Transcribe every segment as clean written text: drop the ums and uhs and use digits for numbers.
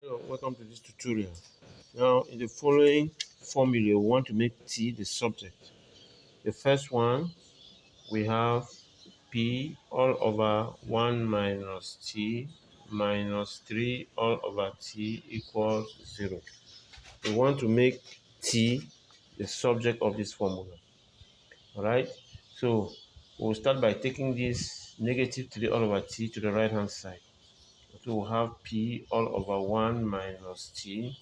Hello, welcome to this tutorial. Now, in the following formula, we want to make t the subject. The first one, we have p all over 1 minus t minus 3 all over t equals 0. We want to make t the subject of this formula. Alright, so we'll start by taking this negative 3 all over t to the right hand side. So we'll have p all over 1 minus t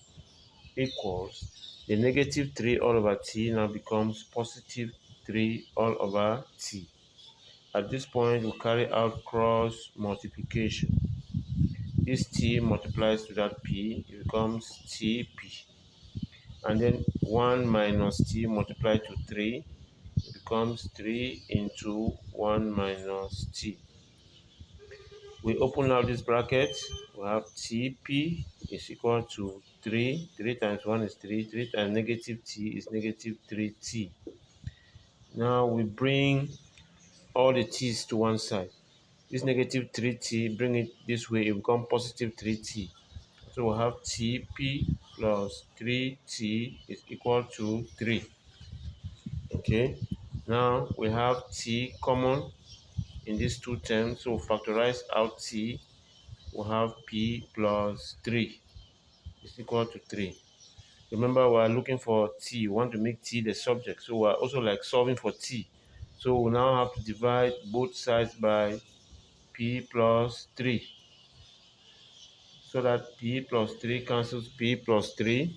equals the negative 3 all over t now becomes positive 3 all over t. At this point, we carry out cross multiplication. This t multiplies to that p, it becomes tp. And then 1 minus t multiplied to 3, it becomes 3 into 1 minus t. We open out this bracket, we have Tp is equal to 3. 3 times 1 is 3. 3 times negative t is negative 3t. Now we bring all the t's to one side. This negative 3t, bring it this way, it becomes positive 3t. So we have Tp plus 3t is equal to 3. Okay. Now we have t common in these two terms, so factorize out t. We have p plus 3 is equal to 3. Remember, we are looking for t. We want to make t the subject. So we are also like solving for t. So we now have to divide both sides by p plus 3. So that p plus 3 cancels p plus 3,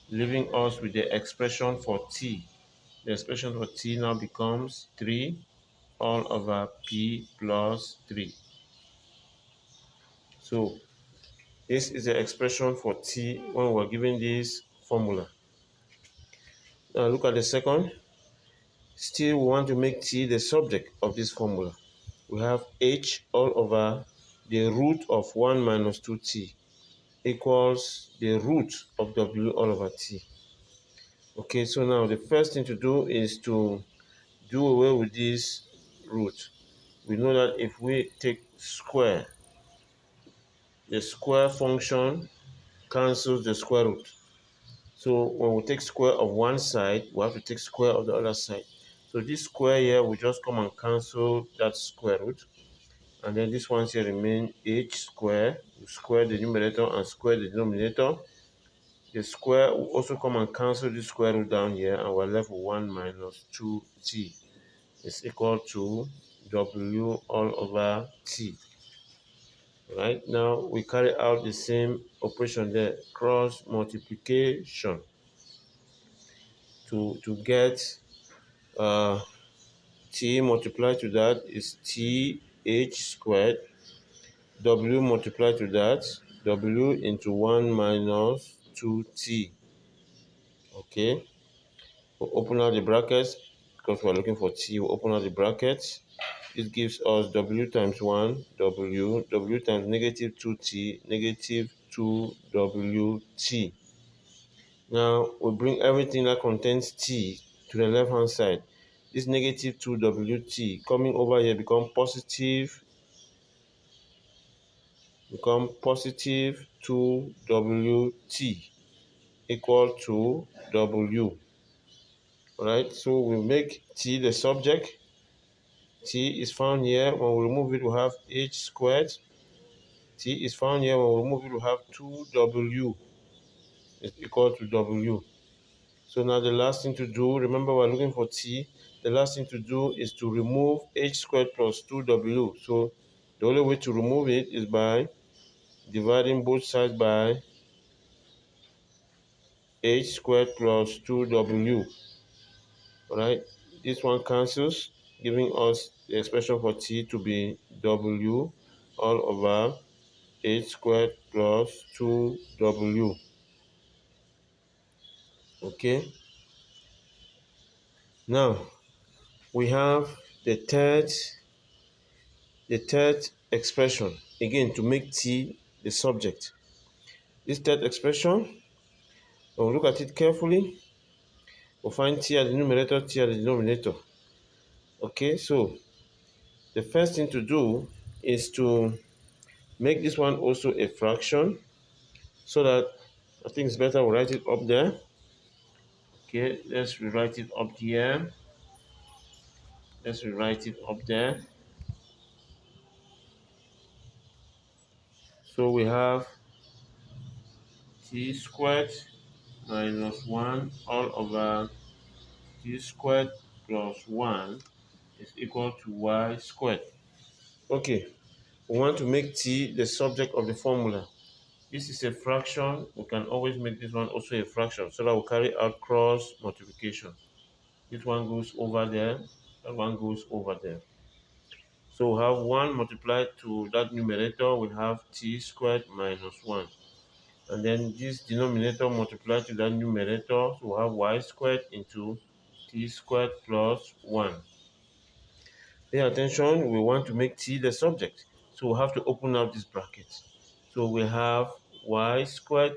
leaving us with the expression for t. The expression for t now becomes 3 all over p plus 3. So this is the expression for t when we're given this formula. Now look at the second. Still, we want to make t the subject of this formula. We have h all over the root of 1 minus 2t equals the root of w all over t. Okay, so now the first thing to do is to do away with this root. We know that if we take square, the square function cancels the square root. So when we take square of one side, we have to take square of the other side. So this square here will just come and cancel that square root. And then this one here remain h square. We square the numerator and square the denominator. The square will also come and cancel this square root down here, and we're left with 1 minus 2t is equal to w all over t. Right now, we carry out the same operation there, cross multiplication, to get t multiplied to that is t h squared, w multiplied to that, w into 1 minus 2t. Okay, we'll open out the brackets because we're looking for t. We'll open out the brackets. This gives us w times 1, w times negative 2t, negative 2wt. Now we bring everything that contains t to the left hand side. This negative 2wt coming over here become positive 2wt equal to w. Alright, so we make t the subject. T is found here. When we remove it, we have h squared. T is found here. When we remove it, we have 2w is equal to w. So now the last thing to do, remember we're looking for t. The last thing to do is to remove h squared plus 2w. So the only way to remove it is by dividing both sides by h squared plus 2w. Alright, this one cancels, giving us the expression for t to be w all over h squared plus 2w. Okay, now we have the third expression again to make t the subject. This third expression, when we look at it carefully, we'll find t as the numerator, t as the denominator. Okay, so the first thing to do is to make this one also a fraction. so that I think it's better we write it up there. Okay, let's rewrite it up here. Let's rewrite it up there. So we have t squared minus 1 all over t squared plus 1 is equal to y squared. Okay, we want to make t the subject of the formula. This is a fraction. We can always make this one also a fraction so that we'll carry out cross multiplication. This one goes over there, that one goes over there. So we have 1 multiplied to that numerator, we have t squared minus 1. And then this denominator multiplied to that numerator, so we have y squared into t squared plus 1. Pay attention, we want to make t the subject. So we have to open up this bracket. So we have y squared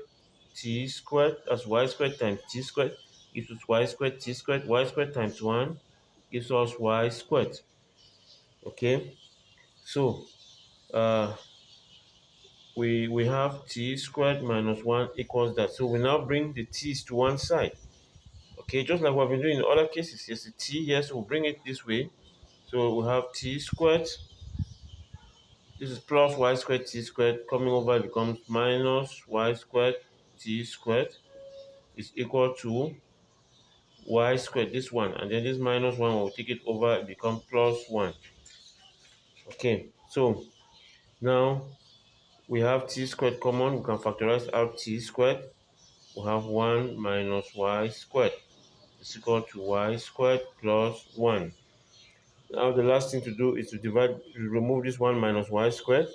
t squared, that's y squared times t squared, gives us y squared t squared, y squared times 1 gives us y squared. Okay, so uh, we have t squared minus 1 equals that. So we now bring the t's to one side. Okay, just like we've been doing in other cases, there's a t here, so we'll bring it this way. So we have t squared. This is plus y squared t squared. Coming over becomes minus y squared t squared is equal to y squared, this one. And then this minus 1, we'll take it over, it becomes plus 1. Okay, so now we have t squared common. We can factorize out t squared. We have 1 minus y squared is equal to y squared plus 1. Now the last thing to do is to remove this 1 minus y squared.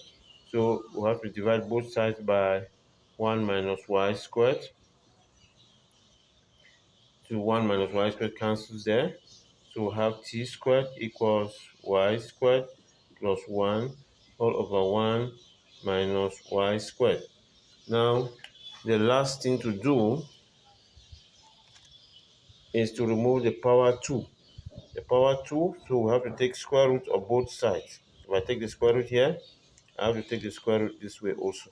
So we have to divide both sides by 1 minus y squared. So 1 minus y squared cancels there. So we have t squared equals y squared plus 1 all over 1 minus y squared. Now the last thing to do is to remove the power 2. The power 2, so we have to take square root of both sides. If I take the square root here, I have to take the square root this way also.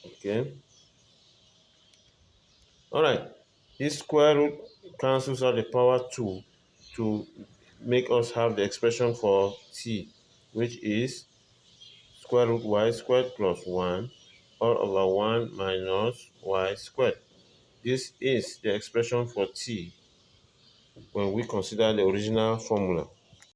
Okay. All right. This square root cancels out the power 2 to make us have the expression for t, which is square root y squared plus 1 all over 1 minus y squared. This is the expression for t when we consider the original formula.